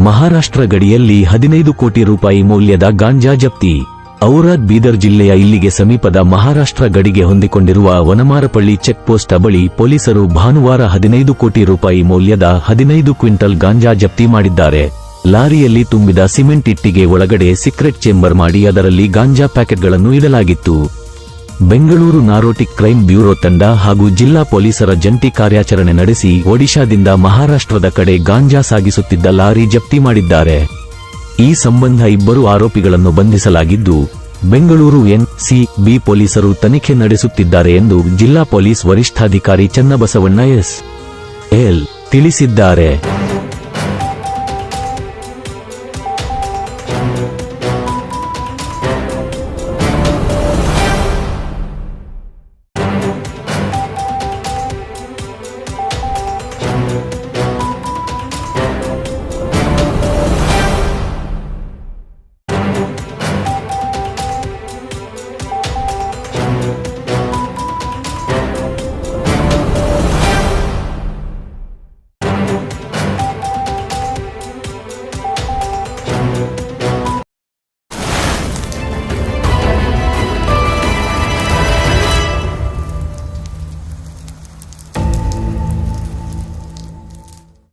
ಮಹಾರಾಷ್ಟ್ರ ಗಡಿಯಲ್ಲಿ 15 ಕೋಟಿ ರೂಪಾಯಿ ಮೌಲ್ಯದ ಗಾಂಜಾ ಜಪ್ತಿ. ಔರಾದ್ ಬೀದರ್ ಜಿಲ್ಲೆಯ ಇಲ್ಲಿಗೆ ಸಮೀಪದ ಮಹಾರಾಷ್ಟ್ರ ಗಡಿಗೆ ಹೊಂದಿಕೊಂಡಿರುವ ವನಮಾರಪಳ್ಳಿ ಚೆಕ್ ಪೋಸ್ಟ್ ಬಳಿ ಪೊಲೀಸರು ಭಾನುವಾರ 15 ಕೋಟಿ ರೂಪಾಯಿ ಮೌಲ್ಯದ 15 ಕ್ವಿಂಟಲ್ ಗಾಂಜಾ ಜಪ್ತಿ ಮಾಡಿದ್ದಾರೆ. ಲಾರಿಯಲ್ಲಿ ತುಂಬಿದ ಸಿಮೆಂಟ್ ಇಟ್ಟಿಗೆ ಒಳಗಡೆ ಸೀಕ್ರೆಟ್ ಚೇಂಬರ್ ಮಾಡಿ ಅದರಲ್ಲಿ ಗಾಂಜಾ ಪ್ಯಾಕೆಟ್ಗಳನ್ನು ಇಡಲಾಗಿತ್ತು. ಬೆಂಗಳೂರು ನಾರೋಟಿಕ್ ಕ್ರೈಮ್ ಬ್ಯೂರೋ ತಂಡ ಹಾಗೂ ಜಿಲ್ಲಾ ಪೊಲೀಸರ ಜಂಟಿ ಕಾರ್ಯಾಚರಣೆ ನಡೆಸಿ ಒಡಿಶಾದಿಂದ ಮಹಾರಾಷ್ಟ್ರದ ಕಡೆ ಗಾಂಜಾ ಸಾಗಿಸುತ್ತಿದ್ದ ಲಾರಿ ಜಪ್ತಿ ಮಾಡಿದ್ದಾರೆ. ಈ ಸಂಬಂಧ 2 ಆರೋಪಿಗಳನ್ನು ಬಂಧಿಸಲಾಗಿದ್ದು, ಬೆಂಗಳೂರು ಎನ್.ಸಿ.ಬಿ ಪೊಲೀಸರು ತನಿಖೆ ನಡೆಸುತ್ತಿದ್ದಾರೆ ಎಂದು ಜಿಲ್ಲಾ ಪೊಲೀಸ್ ವರಿಷ್ಠಾಧಿಕಾರಿ ಚನ್ನಬಸವಣ್ಣ ಎಸ್.ಎಲ್. ತಿಳಿಸಿದ್ದಾರೆ.